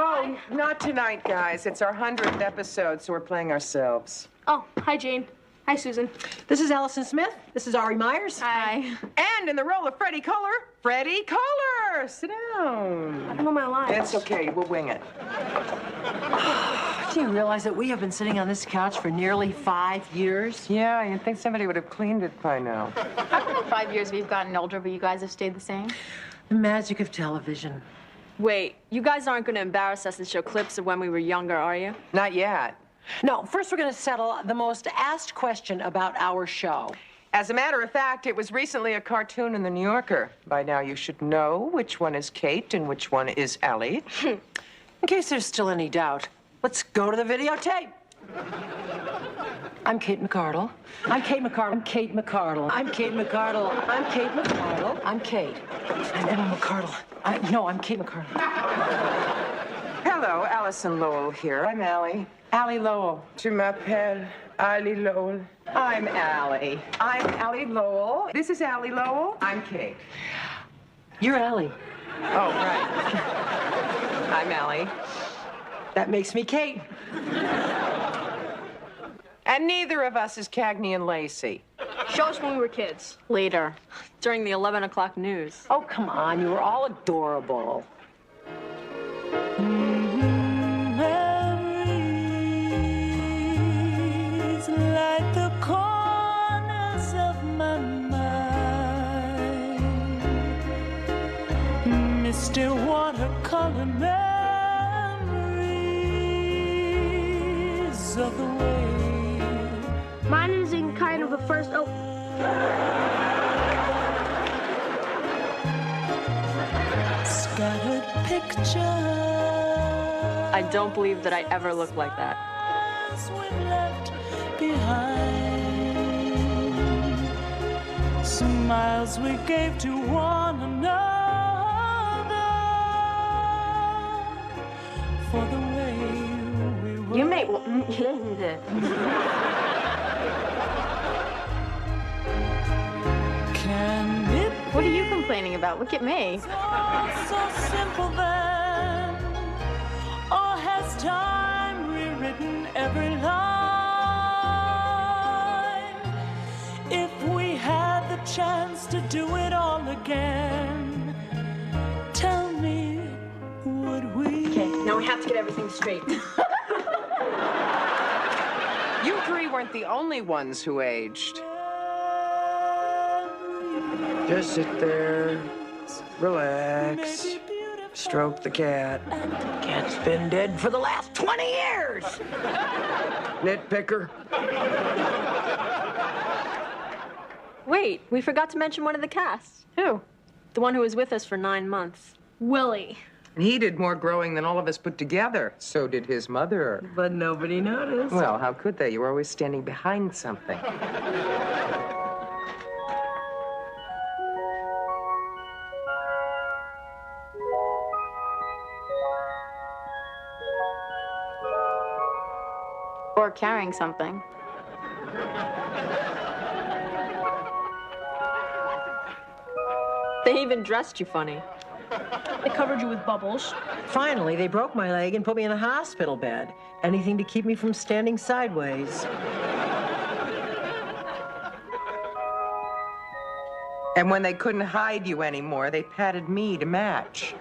Oh, not tonight, guys. It's our 100th episode, so we're playing ourselves. Oh, hi, Jane. Hi, Susan. This is Allison Smith. This is Ari Myers. Hi. And in the role of Freddie Kohler, Freddie Kohler. Sit down. I don't know my lines. It's okay. We'll wing it. Do you realize that we have been sitting on this couch for nearly 5 years? Yeah, you'd think somebody would have cleaned it by now. How come in 5 years we've gotten older, but you guys have stayed the same? The magic of television. Wait, you guys aren't going to embarrass us and show clips of when we were younger, are you? Not yet. No, first we're going to settle the most asked question about our show. As a matter of fact, it was recently a cartoon in the New Yorker. By now, you should know which one is Kate and which one is Allie. In case there's still any doubt, let's go to the videotape. I'm Kate McCardle. I'm Kate McCardle. I'm Kate McCardle. I'm Kate McCardle. I'm Kate McCardle. I'm Kate. I'm Emma McCardle. I'm Kate McCardle. Hello, Allison Lowell here. I'm Allie. Allie Lowell. Tu m'appelles Allie Lowell. I'm Allie. I'm Allie Lowell. This is Allie Lowell. I'm Kate. You're Allie. Oh, right. I'm Allie. That makes me Kate. And neither of us is Cagney and Lacey. Show us when we were kids. Later. During the 11 o'clock news. Oh, come on. You were all adorable. Memories like the corners of my mind, misty watercolor memories of the way. Mine is in kind of the first... Oh. Scattered pictures. I don't believe that I ever looked like that. We've left behind, smiles we gave to one another for the way we were. You may... Can it What are you complaining about? Look at me. so simple then, or has time rewritten every line? If we had the chance to do it all again, tell me, would we? Okay, now we have to get everything straight. You three weren't the only ones who aged. Just sit there, relax, stroke the cat. Cat's been dead for the last 20 years. Nitpicker. Wait, we forgot to mention one of the cast. Who? The one who was with us for 9 months. Willie. And he did more growing than all of us put together. So did his mother. But nobody noticed. Well, how could they? You were always standing behind something. Or carrying something. They even dressed you funny. They covered you with bubbles. Finally, they broke my leg and put me in a hospital bed. Anything to keep me from standing sideways. And when they couldn't hide you anymore, they patted me to match.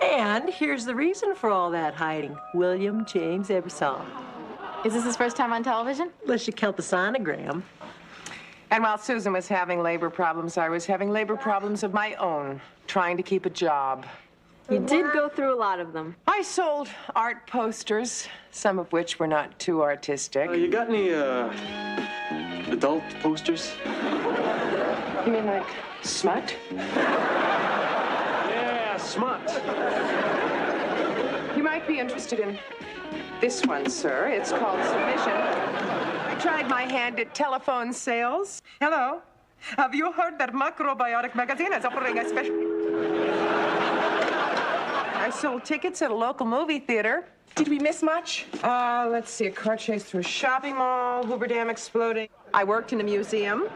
And here's the reason for all that hiding. William James Ebersol. Is this his first time on television? Unless you count the sonogram. And while Susan was having labor problems, I was having labor problems of my own, trying to keep a job. You did go through a lot of them. I sold art posters, some of which were not too artistic. You got any, adult posters? You mean like smut? Yeah, smut. You might be interested in this one, sir. It's called Submission. I tried my hand at telephone sales. Hello. Have you heard that Macrobiotic magazine is offering a special... I sold tickets at a local movie theater. Did we miss much? Let's see, a car chase through a shopping mall, Hoover Dam exploding. I worked in a museum.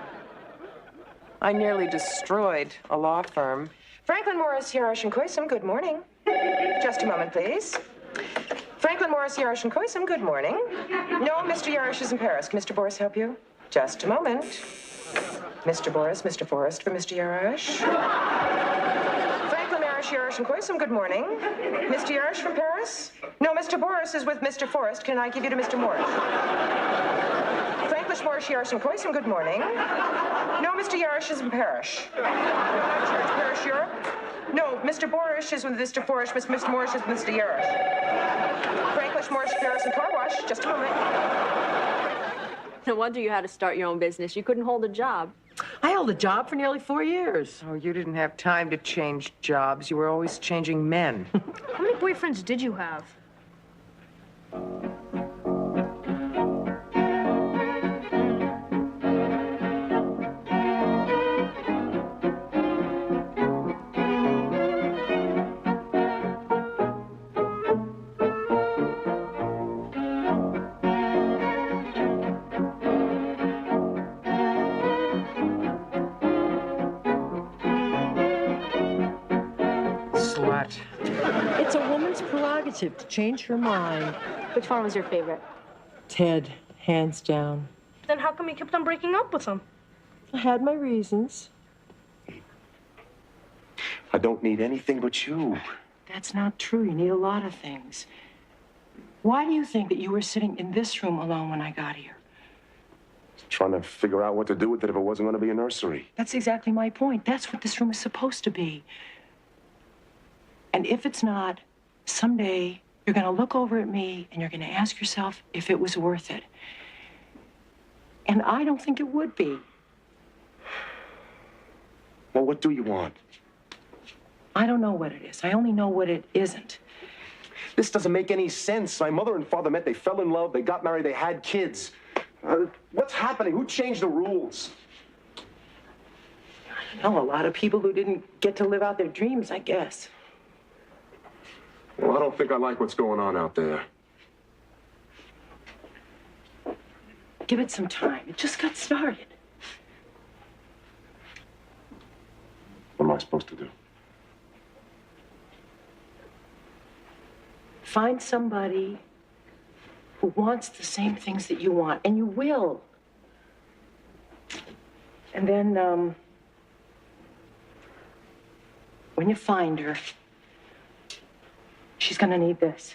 I nearly destroyed a law firm. Franklin Morris, Yarash and Koysam, good morning. Just a moment, please. Franklin Morris, Yarash and Koysam, good morning. No, Mr. Yarash is in Paris. Can Mr. Boris help you? Just a moment. Mr. Boris, Mr. Forrest for Mr. Yarash. Franklin Yarash, Yarash and Koysam, good morning. Mr. Yarash from Paris? No, Mr. Boris is with Mr. Forrest. Can I give you to Mr. Morris? Franklin Morris, Yarash and Koysam, good morning. No, Mr. Yarash is in Paris. Paris, Europe? No, Mr. Boris is with Mr. Forrest. Mr. Morris is with Mr. Yarash. Franklin Morris, Paris and Car Wash. Just a moment. No wonder you had to start your own business. You couldn't hold a job. I held a job for nearly 4 years. Oh, you didn't have time to change jobs. You were always changing men. How many boyfriends did you have? Slut. It's a woman's prerogative to change her mind. Which one was your favorite? Ted, hands down. Then how come you kept on breaking up with him? I had my reasons. I don't need anything but you. That's not true. You need a lot of things. Why do you think that you were sitting in this room alone when I got here? Trying to figure out what to do with it if it wasn't going to be a nursery. That's exactly my point. That's what this room is supposed to be. And if it's not, someday you're going to look over at me and you're going to ask yourself if it was worth it. And I don't think it would be. Well, what do you want? I don't know what it is. I only know what it isn't. This doesn't make any sense. My mother and father met, they fell in love, they got married, they had kids. What's happening? Who changed the rules? I know a lot of people who didn't get to live out their dreams, I guess. Well, I don't think I like what's going on out there. Give it some time. It just got started. What am I supposed to do? Find somebody who wants the same things that you want, and you will. And then, when you find her, she's gonna need this.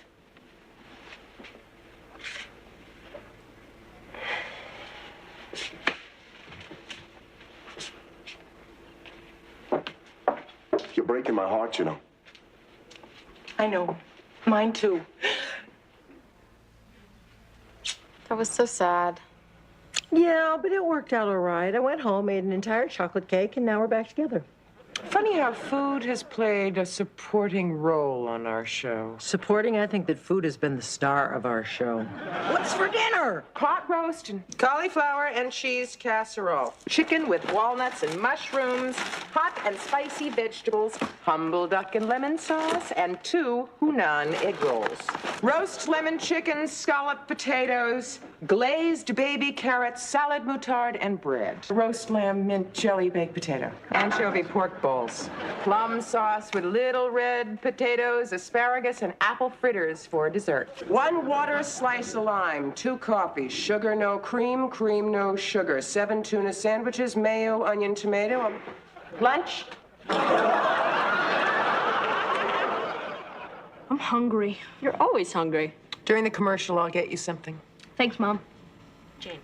You're breaking my heart, you know. I know. Mine too. That was so sad. Yeah, but it worked out all right. I went home, made an entire chocolate cake, and now we're back together. Funny how food has played a supporting role on our show. Supporting, I think that food has been the star of our show. What's for dinner? Pot roast and cauliflower and cheese casserole. Chicken with walnuts and mushrooms, hot and spicy vegetables, humble duck and lemon sauce, and 2 Hunan egg rolls. Roast lemon chicken, scalloped potatoes, glazed baby carrots, salad moutarde, and bread. Roast lamb, mint jelly, baked potato. Anchovy pork bowls. Plum sauce with little red potatoes, asparagus, and apple fritters for dessert. 1 water slice of lime, 2 coffees, sugar no cream, cream no sugar, 7 tuna sandwiches, mayo, onion, tomato. Lunch? I'm hungry. You're always hungry. During the commercial, I'll get you something. Thanks, Mom. Jane.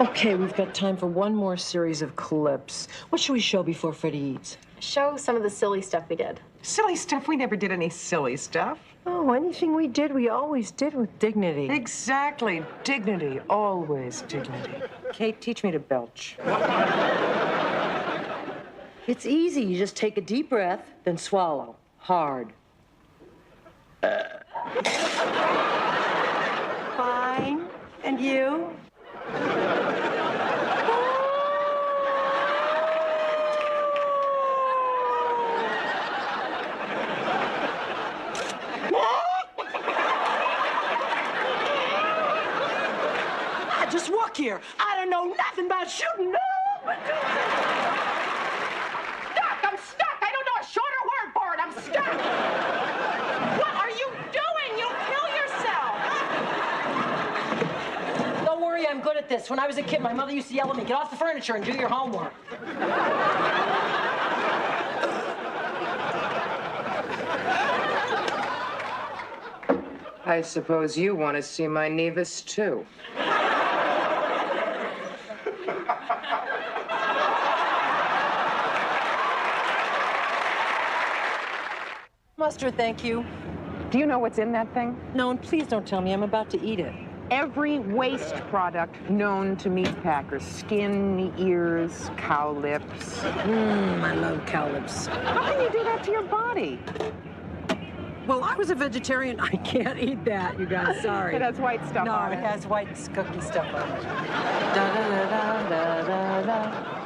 Okay, we've got time for one more series of clips. What should we show before Freddie eats? Show some of the silly stuff we did. Silly stuff? We never did any silly stuff. Oh, anything we did, we always did with dignity. Exactly. Dignity. Always dignity. Kate, teach me to belch. It's easy. You just take a deep breath, then swallow. Hard. Fine. And you? I just walk here. I don't know nothing about shooting. No. this. When I was a kid, my mother used to yell at me, get off the furniture and do your homework. I suppose you want to see my nevus, too. Mustard, thank you. Do you know what's in that thing? No, and please don't tell me. I'm about to eat it. Every waste product known to meat packers. Skin, ears, cow lips. I love cow lips. How can you do that to your body? Well, I was a vegetarian. I can't eat that, you guys. Sorry. It has white stuff no, on it it. has white cookie stuff on it. Da-da-da-da-da-da.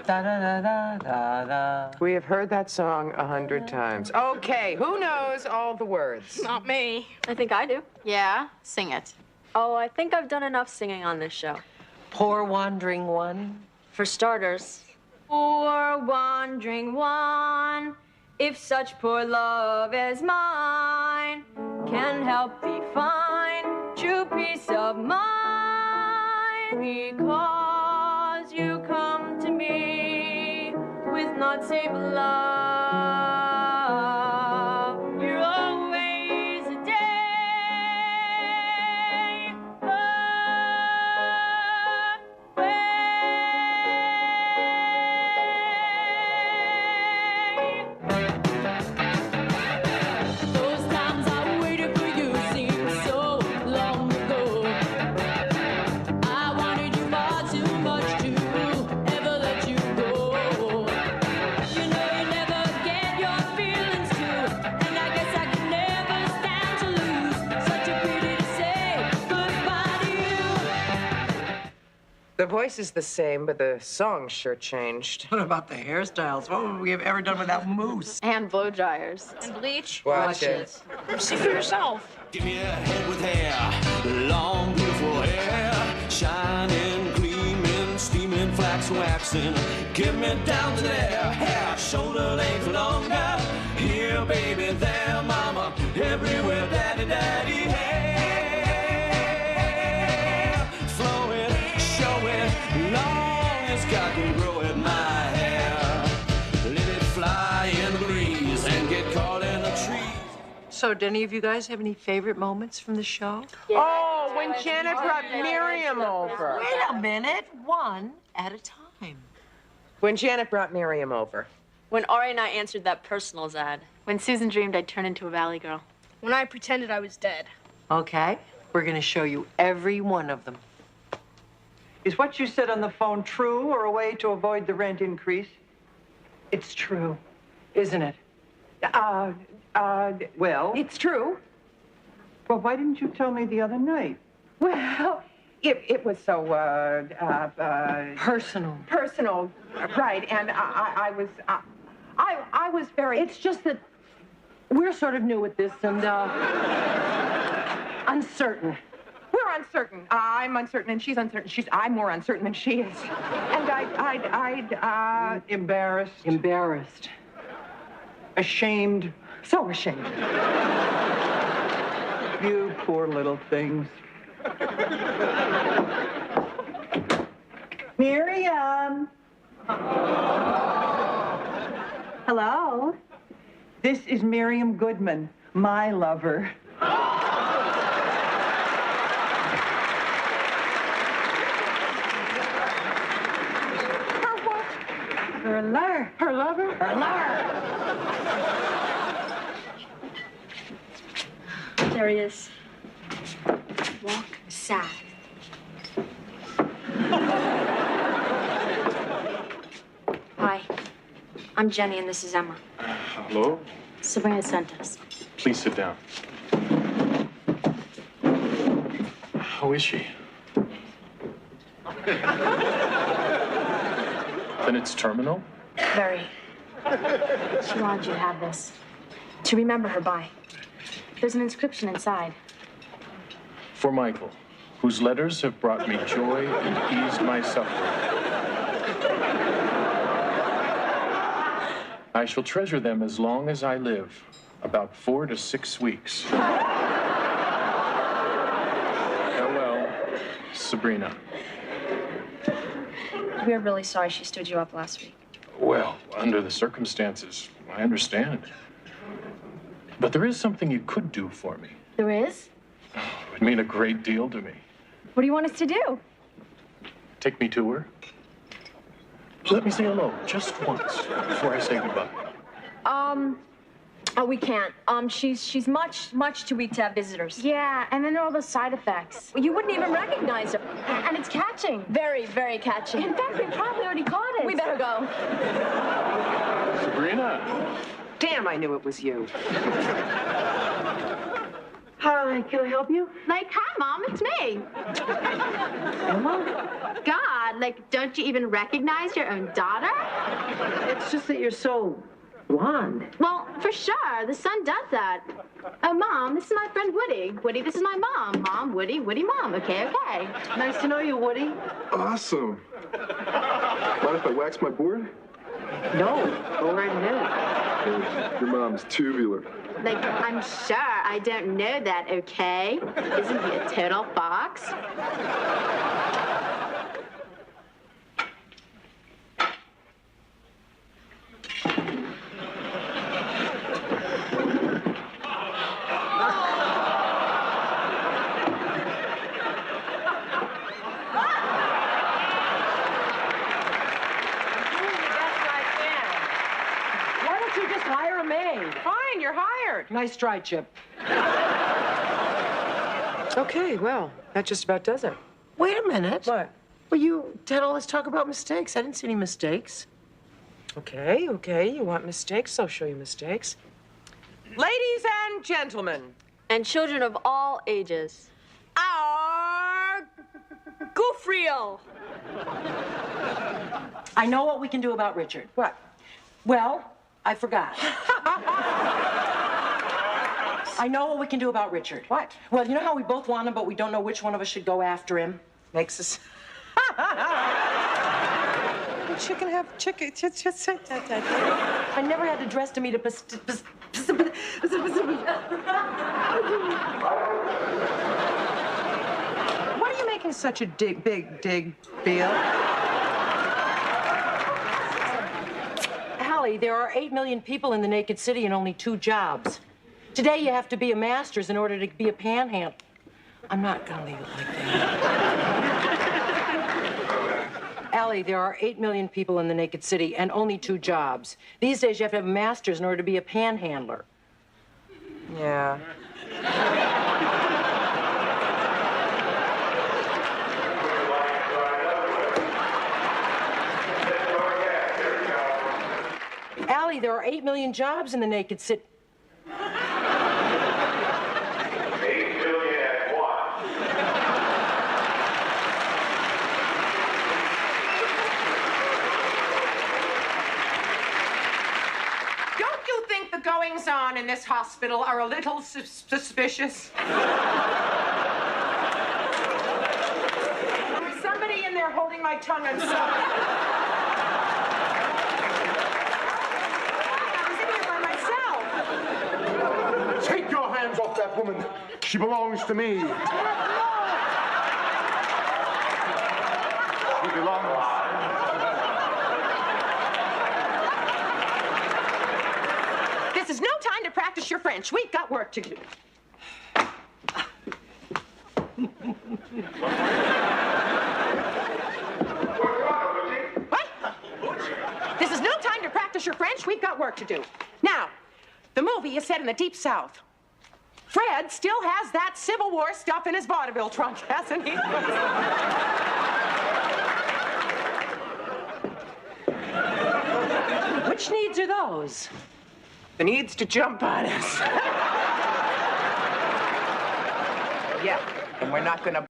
Da-da-da-da-da-da. We have heard that song 100 times. Okay, who knows all the words? Not me. I think I do. Yeah, sing it. Oh, I think I've done enough singing on this show. Poor wandering one. For starters. Poor wandering one, if such poor love as mine can help thee find true peace of mind, because you come to me with not save love, you're always a day away. Those times I waited for you seem so long ago. I wanted you far too much to ever let you go. You know you never get your feelings too, and I guess I could never stand to lose. Such a pity to say goodbye to you. The voice is the same, but the song sure changed. What about the hairstyles? What would we have ever done without Moose? And blow dryers. And bleach? Watch it. See for yourself. Give me a head with hair, long beautiful hair, shining, gleaming, steaming, flax waxing. Give me down to there, hair, shoulder length longer. Here, baby, there, mama, everywhere, daddy, daddy, hair. Flowing, showing, long as God can grow it, my hair. Let it fly in the breeze and get caught in a tree. So, do any of you guys have any favorite moments from the show? Oh, when Janet brought Miriam over. Wait a minute. One at a time. When Janet brought Miriam over. When Ari and I answered that personals ad. When Susan dreamed I'd turn into a valley girl. When I pretended I was dead. Okay. We're going to show you every one of them. Is what you said on the phone true or a way to avoid the rent increase? It's true, isn't it? Well, It's true. well, why didn't you tell me the other night? Well, it was so, Personal. personal, right, and I was very... It's just that we're sort of new at this and uncertain. We're uncertain. I'm uncertain, and she's uncertain. I'm more uncertain than she is. And Embarrassed, Embarrassed. ashamed. so ashamed. You poor little things. Miriam! Hello? This is Miriam Goodman, my lover. Her lover. Her lover? Her lover. There he is. Walk sad. Hi, I'm Jenny, and this is Emma. Hello? Sabrina sent us. Please sit down. How is she? Then it's terminal? Very. She wanted you to have this. To remember her by. There's an inscription inside. For Michael, whose letters have brought me joy and eased my suffering. I shall treasure them as long as I live, about 4 to 6 weeks. Farewell, Sabrina. We're really sorry she stood you up last week. Well, under the circumstances, I understand. But there is something you could do for me. There is? It would mean a great deal to me. What do you want us to do? Take me to her. Let me say hello just once before I say goodbye. Oh, we can't. She's much too weak to have visitors. Yeah, and then there are all those side effects. You wouldn't even recognize her. And it's catching. Very, very catching. In fact, we probably already caught it. We better go. Sabrina! Damn, I knew it was you. Hi, can I help you? Like, hi, Mom, it's me. Emma? God, like, don't you even recognize your own daughter? It's just that you're so blonde. Well, for sure, the sun does that. Oh, Mom, this is my friend Woody. Woody, this is my mom. Mom, Woody, Woody, Mom. Okay, okay. Nice to know you, Woody. Awesome. Mind if I wax my board? No, go right ahead. Your mom's tubular. Like, I'm sure I don't know that, okay? Isn't he a total fox? Why don't you just hire a maid? Fine, you're hired. Nice try, Chip. Okay, well, that just about does it. Wait a minute. What? Well, you had all this talk about mistakes. I didn't see any mistakes. Okay, you want mistakes? I'll show you mistakes. Ladies and gentlemen, And children of all ages. Our goof reel. I know what we can do about Richard. what? Well, I forgot. I know what we can do about Richard. What? Well, you know how we both want him, but we don't know which one of us should go after him? Makes us... Chicken have chicken. I never had to dress to meet a What are you making such a big deal? Allie, there are 8 million people in the naked city and only 2 jobs. Today you have to be a master's in order to be a panhandler. I'm not gonna leave it like that. Allie, there are 8 million people in the naked city and only 2 jobs. These days you have to have a master's in order to be a panhandler. Yeah. Allie, there are 8 million jobs in the naked city. 8 million at once. Don't you think the goings-on in this hospital are a little suspicious? Somebody in there holding my tongue and sucking. Take your hands off that woman. She belongs to me. She belongs. This is no time to practice your French. We've got work to do. What? This is no time to practice your French. We've got work to do. Now, the movie is set in the Deep South. Fred still has that Civil War stuff in his vaudeville trunk, hasn't he? Which needs are those? The needs to jump on us. Yeah, and we're not gonna